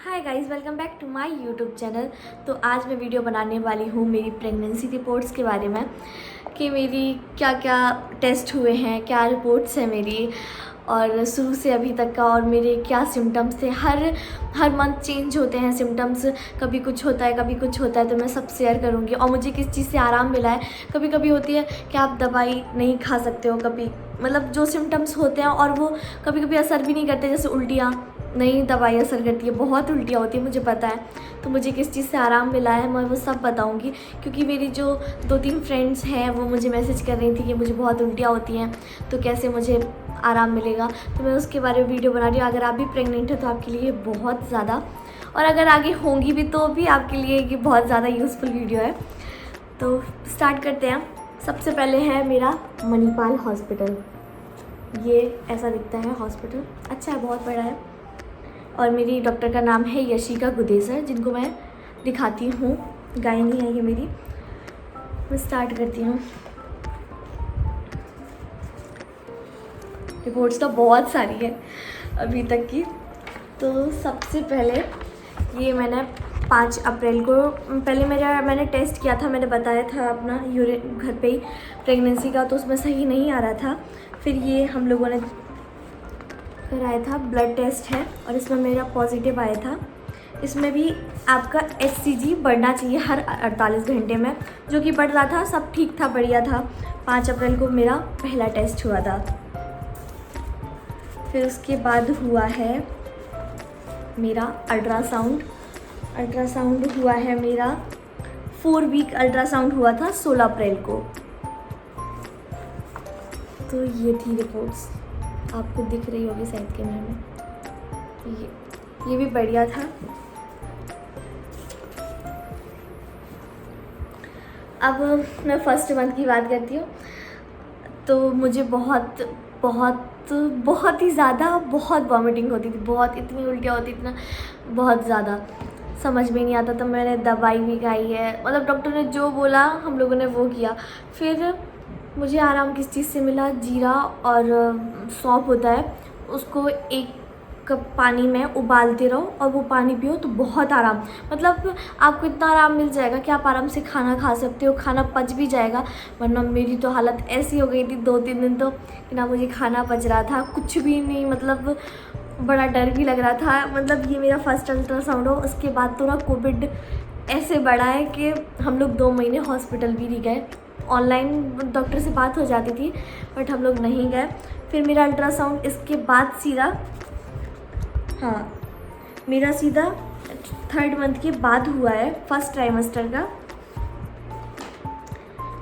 Hi guys, welcome back to my YouTube channel. तो आज मैं वीडियो बनाने वाली हूँ मेरी प्रेगनेंसी रिपोर्ट्स के बारे में कि मेरी क्या क्या टेस्ट हुए हैं, क्या रिपोर्ट्स हैं मेरी और शुरू से अभी तक का, और मेरे क्या सिम्टम्स थे। हर मंथ चेंज होते हैं सिम्टम्स, कभी कुछ होता है कभी कुछ होता है, तो मैं सब शेयर करूँगी। और मुझे किस चीज़ से आराम मिला है। कभी कभी होती है कि आप दवाई नहीं खा सकते हो, कभी मतलब जो सिम्टम्स होते हैं और वो कभी कभी असर भी नहीं करते, जैसे उल्टियाँ नहीं दवाई असर करती है, बहुत उल्टियाँ होती है, मुझे पता है। तो मुझे किस चीज़ से आराम मिला है मैं वो सब बताऊंगी, क्योंकि मेरी जो 2-3 फ्रेंड्स हैं वो मुझे मैसेज कर रही थी कि मुझे बहुत उल्टियाँ होती हैं, तो कैसे मुझे आराम मिलेगा। तो मैं उसके बारे में वीडियो बना रही हूँ। अगर आप भी प्रेग्नेंट हैं तो आपके लिए बहुत ज़्यादा, और अगर आगे होंगी भी तो भी आपके लिए ये बहुत ज़्यादा यूज़फुल वीडियो है। तो स्टार्ट करते हैं। सबसे पहले है मेरा मणिपाल हॉस्पिटल। ये ऐसा दिखता है हॉस्पिटल, अच्छा है, बहुत बड़ा है। और मेरी डॉक्टर का नाम है यशिका गुदेसर, जिनको मैं दिखाती हूँ। गायनी है ये मेरी। मैं स्टार्ट करती हूँ। रिपोर्ट्स तो बहुत सारी है अभी तक की। तो सबसे पहले ये मैंने 5 अप्रैल को पहले मैंने टेस्ट किया था। मैंने बताया था अपना यूरिन घर पे ही प्रेगनेंसी का, तो उसमें सही नहीं आ रहा था। फिर ये हम लोगों ने कराया था, ब्लड टेस्ट है और इसमें मेरा पॉजिटिव आया था। इसमें भी आपका HCG बढ़ना चाहिए हर 48 घंटे में, जो कि बढ़ रहा था, सब ठीक था, बढ़िया था। 5 अप्रैल को मेरा पहला टेस्ट हुआ था। फिर उसके बाद हुआ है मेरा अल्ट्रासाउंड हुआ है मेरा 4 वीक अल्ट्रासाउंड हुआ था 16 अप्रैल को। तो ये थी रिपोर्ट्स, आपको दिख रही होगी शायद कैमरे में। ये भी बढ़िया था। अब मैं फर्स्ट मंथ की बात करती हूँ। तो मुझे बहुत ही ज़्यादा बहुत वॉमिटिंग होती थी, बहुत, इतनी उल्टियाँ होती थी ना, बहुत ज़्यादा, समझ में नहीं आता। तो मैंने दवाई भी खाई है, मतलब डॉक्टर ने जो बोला हम लोगों ने वो किया। फिर मुझे आराम किस चीज़ से मिला, जीरा और सौंफ होता है, उसको 1 कप पानी में उबालते रहो और वो पानी पियो, तो बहुत आराम, मतलब आपको इतना आराम मिल जाएगा कि आप आराम से खाना खा सकते हो, खाना पच भी जाएगा। वरना मेरी तो हालत ऐसी हो गई थी 2-3 दिन तो, कि ना मुझे खाना पच रहा था, कुछ भी नहीं, मतलब बड़ा डर भी लग रहा था। मतलब ये मेरा फर्स्ट अल्ट्रासाउंड हो, उसके बाद तो ना कोविड ऐसे बढ़ा है कि हम लोग 2 महीने हॉस्पिटल भी नहीं गए। ऑनलाइन डॉक्टर से बात हो जाती थी बट हम लोग नहीं गए। फिर मेरा अल्ट्रासाउंड इसके बाद सीधा, हाँ, मेरा सीधा 3rd मंथ के बाद हुआ है, फर्स्ट ट्राइमेस्टर का।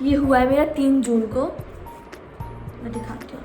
ये हुआ है मेरा 3 जून को। मैं दिखाती हूँ।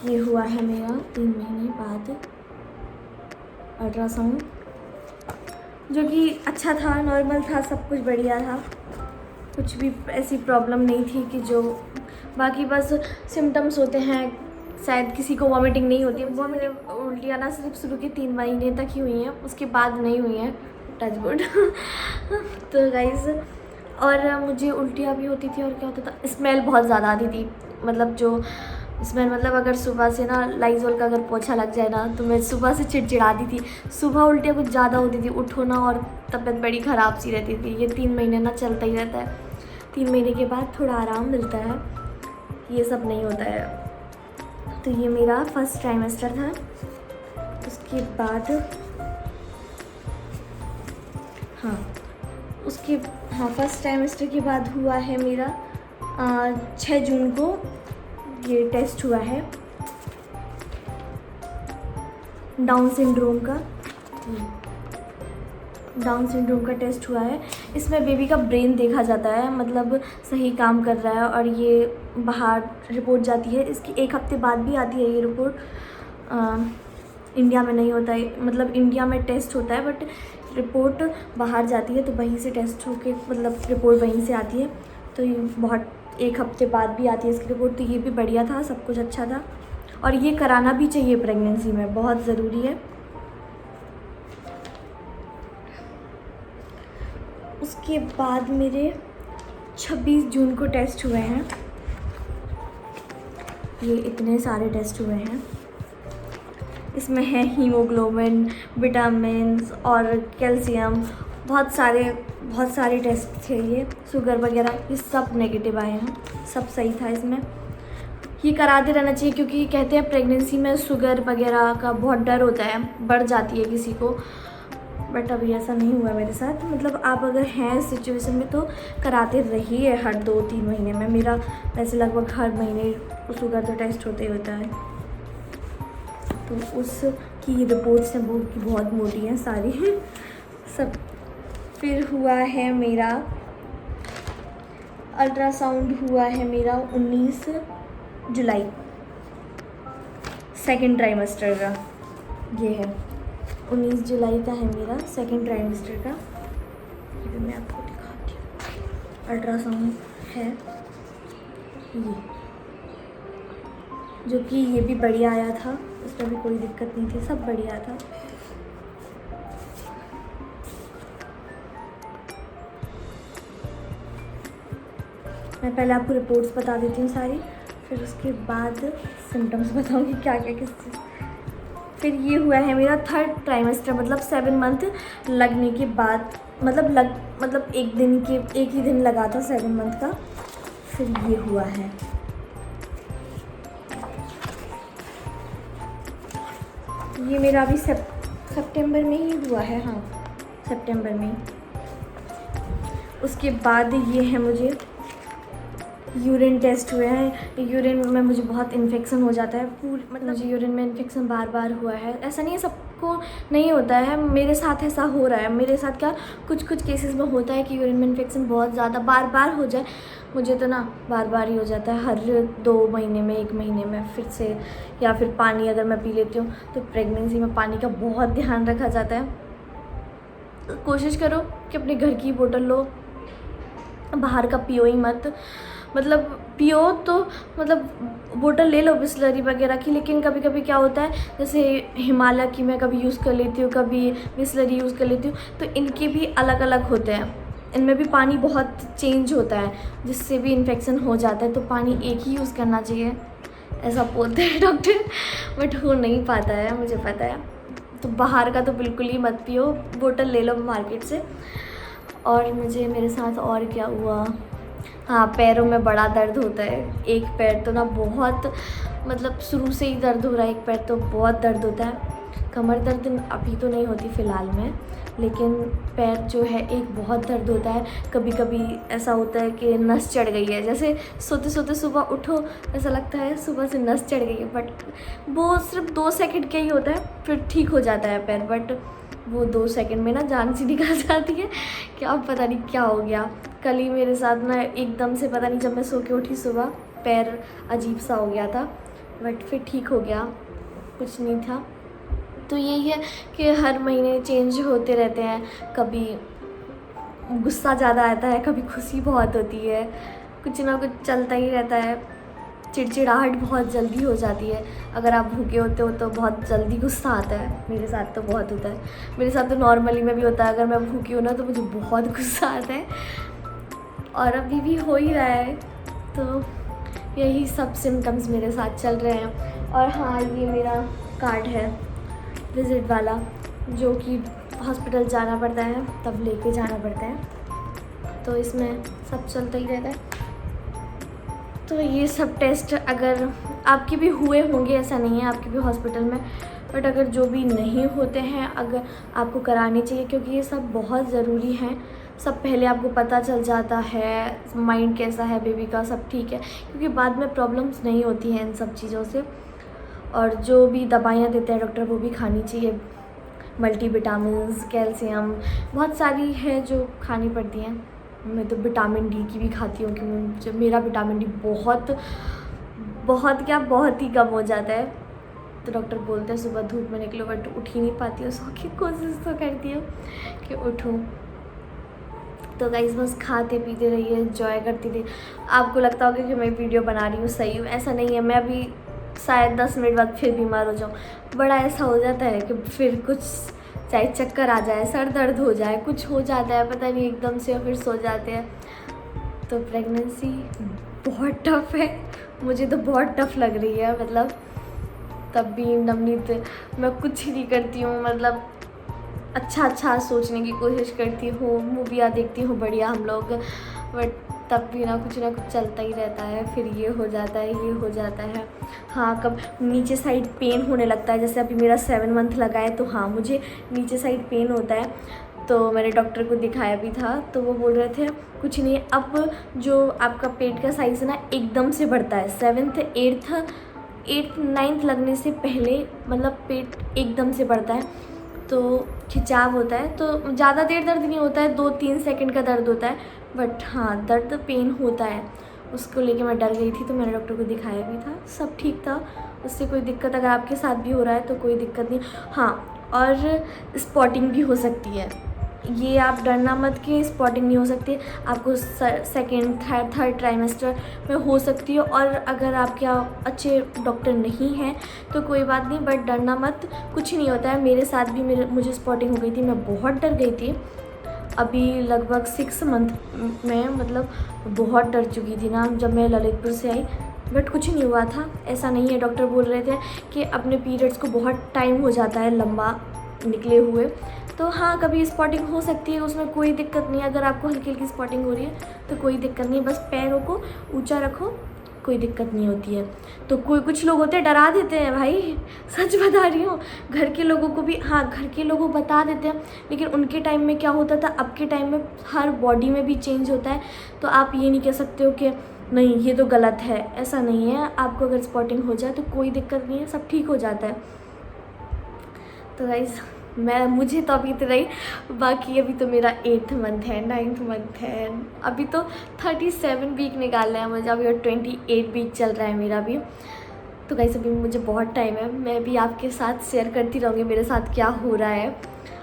ये हुआ है मेरा 3 महीने बाद अल्ट्रासाउंड, जो कि अच्छा था, नॉर्मल था, सब कुछ बढ़िया था, कुछ भी ऐसी प्रॉब्लम नहीं थी कि जो बाकी बस सिम्टम्स होते हैं। शायद किसी को वॉमिटिंग नहीं होती, वो मेरे उल्टियाँ ना सिर्फ शुरू के 3 महीने तक ही हुई हैं, उसके बाद नहीं हुई हैं, टच वुड। तो गाइस, और मुझे उल्टियाँ भी होती थी, और क्या होता था, स्मेल बहुत ज़्यादा आती थी। मतलब जो स्मेल, मतलब अगर सुबह से ना लाइजोल का अगर पोछा लग जाए ना, तो मैं सुबह से चिड़चिड़ाती थी। सुबह उल्टियाँ कुछ ज़्यादा होती थी, उठो ना और तबीयत बड़ी ख़राब सी रहती थी। ये 3 महीने ना चलता ही रहता है। 3 महीने के बाद थोड़ा आराम मिलता है, ये सब नहीं होता है। तो ये मेरा फर्स्ट ट्राइमेस्टर था। उसके बाद फर्स्ट ट्राइमेस्टर के बाद हुआ है मेरा 6 जून को ये टेस्ट हुआ है डाउन सिंड्रोम का टेस्ट हुआ है। इसमें बेबी का ब्रेन देखा जाता है, मतलब सही काम कर रहा है, और ये बाहर रिपोर्ट जाती है। इसकी 1 हफ्ते बाद भी आती है ये रिपोर्ट। इंडिया में नहीं होता है, मतलब इंडिया में टेस्ट होता है बट रिपोर्ट बाहर जाती है, तो वहीं से टेस्ट होके, मतलब रिपोर्ट वहीं से आती है। तो ये बहुत 1 हफ्ते बाद भी आती है इसकी रिपोर्ट। तो ये भी बढ़िया था, सब कुछ अच्छा था, और ये कराना भी चाहिए प्रेगनेंसी में, बहुत ज़रूरी है। उसके बाद मेरे 26 जून को टेस्ट हुए हैं। ये इतने सारे टेस्ट हुए हैं। इसमें है हीमोग्लोबिन, विटामिन्स और कैल्शियम, बहुत सारे टेस्ट थे। ये शुगर वगैरह ये सब नेगेटिव आए हैं, सब सही था इसमें। ये कराते रहना चाहिए क्योंकि कहते हैं प्रेगनेंसी में शुगर वगैरह का बहुत डर होता है, बढ़ जाती है किसी को, बट अभी ऐसा नहीं हुआ मेरे साथ। मतलब आप अगर हैं इस सिचुएशन में तो कराते रहिए हर 2-3 महीने में। मेरा वैसे लगभग हर महीने शुगर तो टेस्ट होते ही होता है। तो उसकी रिपोर्ट्स हैं वो बहुत मोटी हैं सारी सब। फिर हुआ है मेरा अल्ट्रासाउंड, हुआ है मेरा 19 जुलाई, सेकेंड ट्राइमेस्टर का। ये है 19 जुलाई का है मेरा सेकेंड ट्राइमेस्टर का। ये भी मैं आपको दिखाती हूँ। अल्ट्रासाउंड है ये, जो कि ये भी बढ़िया आया था, उसमें भी कोई दिक्कत नहीं थी, सब बढ़िया था। मैं पहले आपको रिपोर्ट्स बता देती हूँ सारी, फिर उसके बाद सिम्टम्स बताऊँगी क्या क्या किस चीज़। फिर ये हुआ है मेरा थर्ड ट्राइमेस्टर, मतलब 7 मंथ लगने के बाद, मतलब एक ही दिन लगा था 7 मंथ का। फिर ये हुआ है, ये मेरा अभी सितंबर में ही हुआ है, हाँ सितंबर में। उसके बाद ये है मुझे यूरिन टेस्ट हुए हैं। यूरिन में मुझे बहुत इन्फेक्शन हो जाता है मतलब मुझे यूरिन में इन्फेक्शन बार बार हुआ है। ऐसा नहीं है सबको नहीं होता है, मेरे साथ ऐसा हो रहा है। मेरे साथ क्या कुछ केसेस में होता है कि यूरिन में इन्फेक्शन बहुत ज़्यादा बार बार हो जाए। मुझे तो ना बार बार ही हो जाता है, हर 2 महीने में, 1 महीने में फिर से। या फिर पानी अगर मैं पी लेती हूँ तो प्रेगनेंसी में पानी का बहुत ध्यान रखा जाता है। कोशिश करो कि अपने घर की बोतल लो, बाहर का पियो ही मत। मतलब पियो तो मतलब बोतल ले लो बिसलरी वगैरह की, लेकिन कभी कभी क्या होता है, जैसे हिमालय की मैं कभी यूज़ कर लेती हूँ, कभी बिसलरी यूज़ कर लेती हूँ, तो इनके भी अलग अलग होते हैं। इनमें भी पानी बहुत चेंज होता है, जिससे भी इन्फेक्शन हो जाता है। तो पानी एक ही यूज़ करना चाहिए, ऐसा बोलते हैं डॉक्टर, बट हो नहीं पाता है, मुझे पता है। तो बाहर का तो बिल्कुल ही मत पियो, बोतल ले लो मार्केट से। और मेरे साथ और क्या हुआ, हाँ पैरों में बड़ा दर्द होता है। एक पैर तो ना बहुत, मतलब शुरू से ही दर्द हो रहा है, एक पैर तो बहुत दर्द होता है। कमर दर्द अभी तो नहीं होती फ़िलहाल में, लेकिन पैर जो है एक बहुत दर्द होता है। कभी कभी ऐसा होता है कि नस चढ़ गई है, जैसे सोते सोते सुबह उठो ऐसा लगता है सुबह से नस चढ़ गई है, बट वो सिर्फ 2 सेकंड का ही होता है, फिर ठीक हो जाता है पैर। बट वो 2 सेकंड में ना जान सी निकल जाती है कि अब पता नहीं क्या हो गया। कल ही मेरे साथ ना एकदम से पता नहीं, जब मैं सो के उठी सुबह पैर अजीब सा हो गया था, बट फिर ठीक हो गया, कुछ नहीं था। तो यही है कि हर महीने चेंज होते रहते हैं, कभी गुस्सा ज़्यादा आता है, कभी खुशी बहुत होती है, कुछ ना कुछ चलता ही रहता है। चिड़चिड़ाहट बहुत जल्दी हो जाती है, अगर आप भूखे होते हो तो बहुत जल्दी गुस्सा आता है। मेरे साथ तो बहुत होता है, मेरे साथ तो नॉर्मली में भी होता है। अगर मैं भूखी हूँ ना तो मुझे बहुत गुस्सा आता है, और अभी भी हो ही रहा है। तो यही सब सिम्टम्स मेरे साथ चल रहे हैं। और हाँ, ये मेरा कार्ड है विज़िट वाला, जो कि हॉस्पिटल जाना पड़ता है तब लेके जाना पड़ता है, तो इसमें सब चलता ही रहता है। तो ये सब टेस्ट अगर आपके भी हुए होंगे, ऐसा नहीं है आपके भी हॉस्पिटल में, बट अगर जो भी नहीं होते हैं अगर आपको कराने चाहिए, क्योंकि ये सब बहुत ज़रूरी हैं। सब पहले आपको पता चल जाता है माइंड कैसा है बेबी का, सब ठीक है, क्योंकि बाद में प्रॉब्लम्स नहीं होती हैं इन सब चीज़ों से। और जो भी दवाइयाँ देते हैं डॉक्टर वो भी खानी चाहिए, मल्टीविटामिन्स, कैल्शियम, बहुत सारी है जो खानी पड़ती हैं। मैं तो विटामिन डी की भी खाती हूँ, क्योंकि मेरा विटामिन डी बहुत ही कम हो जाता है। तो डॉक्टर बोलते हैं सुबह धूप में निकलो, बट उठ ही नहीं पाती हूँ, सो की कोशिश तो करती हूँ कि उठूँ। तो गाइस बस खाते पीते रहिए, एंजॉय करती रहिए। आपको लगता होगा कि मैं वीडियो बना रही हूँ, सही हूँ, ऐसा नहीं है। मैं अभी शायद 10 मिनट बाद फिर बीमार हो जाऊँ। बड़ा ऐसा हो जाता है कि फिर कुछ, चाहे चक्कर आ जाए, सर दर्द हो जाए, कुछ हो जाता है, पता नहीं एकदम से, फिर सो जाते हैं। तो प्रेगनेंसी बहुत टफ है, मुझे तो बहुत टफ लग रही है। मतलब तब भी नवनीत मैं कुछ नहीं करती हूँ, मतलब अच्छा सोचने की कोशिश करती हूँ, मूवियाँ देखती हूँ बढ़िया हम लोग, बट तब भी ना कुछ चलता ही रहता है। फिर ये हो जाता है, ये हो जाता है। हाँ, कब नीचे साइड पेन होने लगता है, जैसे अभी मेरा 7 मंथ लगा है तो हाँ मुझे नीचे साइड पेन होता है। तो मैंने डॉक्टर को दिखाया भी था, तो वो बोल रहे थे कुछ नहीं, अब जो आपका पेट का साइज़ है ना एकदम से बढ़ता है। 7th 8th 9th लगने से पहले मतलब पेट एकदम से बढ़ता है, तो खिंचाव होता है। तो ज़्यादा देर दर्द नहीं होता है, 2-3 सेकंड का दर्द होता है, बट हाँ दर्द पेन होता है। उसको लेके मैं डर गई थी, तो मैंने डॉक्टर को दिखाया भी था, सब ठीक था, उससे कोई दिक्कत अगर आपके साथ भी हो रहा है तो कोई दिक्कत नहीं। हाँ, और स्पॉटिंग भी हो सकती है, ये आप डरना मत कि स्पॉटिंग नहीं हो सकती, आपको सेकेंड थर्ड ट्राइमेस्टर में हो सकती है। और अगर आपके अच्छे डॉक्टर नहीं हैं तो कोई बात नहीं, बट डरना मत, कुछ नहीं होता है। मेरे साथ भी मुझे स्पॉटिंग हो गई थी, मैं बहुत डर गई थी। अभी लगभग 6 मंथ में मतलब बहुत डर चुकी थी ना जब मैं ललितपुर से आई, बट कुछ नहीं हुआ था। ऐसा नहीं है, डॉक्टर बोल रहे थे कि अपने पीरियड्स को बहुत टाइम हो जाता है लंबा निकले हुए, तो हाँ कभी स्पॉटिंग हो सकती है, उसमें कोई दिक्कत नहीं है। अगर आपको हल्की हल्की स्पॉटिंग हो रही है तो कोई दिक्कत नहीं, बस पैरों को ऊंचा रखो, कोई दिक्कत नहीं होती है। तो कुछ लोग होते हैं डरा देते हैं भाई, सच बता रही हूँ। घर के लोगों को भी, हाँ घर के लोगों बता देते हैं, लेकिन उनके टाइम में क्या होता था, अब के टाइम में हर बॉडी में भी चेंज होता है, तो आप ये नहीं कह सकते हो कि नहीं ये तो गलत है, ऐसा नहीं है। आपको अगर स्पॉटिंग हो जाए तो कोई दिक्कत नहीं है, सब ठीक हो जाता है। तो गाइस मुझे तो अभी इतना ही, बाकी अभी तो मेरा 8th मंथ है, 9th मंथ है, अभी तो 37 वीक निकालना है मुझे, अभी और 28 वीक चल रहा है मेरा भी। तो गाइस अभी मुझे बहुत टाइम है, मैं भी आपके साथ शेयर करती रहूँगी मेरे साथ क्या हो रहा है।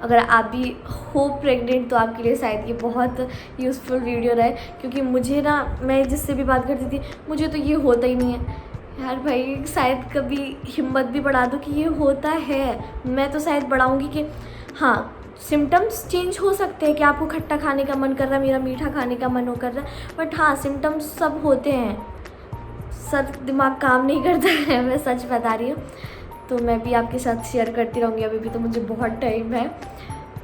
अगर आप भी हो प्रेग्नेंट तो आपके लिए शायद ये बहुत यूज़फुल वीडियो रहे, क्योंकि मुझे ना, मैं जिससे भी बात करती थी मुझे तो ये होता ही नहीं है यार भाई। शायद कभी हिम्मत भी बढ़ा दो कि ये होता है, मैं तो शायद बढ़ाऊंगी कि हाँ सिम्टम्स चेंज हो सकते हैं, कि आपको खट्टा खाने का मन कर रहा है, मेरा मीठा खाने का मन हो कर रहा है, बट हाँ सिम्टम्स सब होते हैं, सर दिमाग काम नहीं करता है, मैं सच बता रही हूँ। तो मैं भी आपके साथ शेयर करती रहूँगी, अभी भी तो मुझे बहुत टाइम है,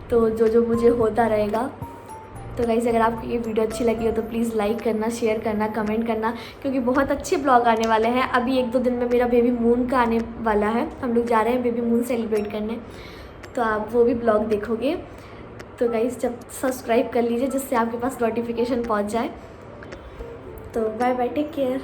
तो जो मुझे होता रहेगा। तो गाइस अगर आपको ये वीडियो अच्छी लगी हो तो प्लीज़ लाइक करना, शेयर करना, कमेंट करना, क्योंकि बहुत अच्छे ब्लॉग आने वाले हैं। अभी 1-2 दिन में मेरा बेबी मून का आने वाला है, हम लोग जा रहे हैं बेबी मून सेलिब्रेट करने, तो आप वो भी ब्लॉग देखोगे। तो गाइस जब सब्सक्राइब कर लीजिए जिससे आपके पास नोटिफिकेशन पहुंच जाए। तो बाय बाय, टेक केयर।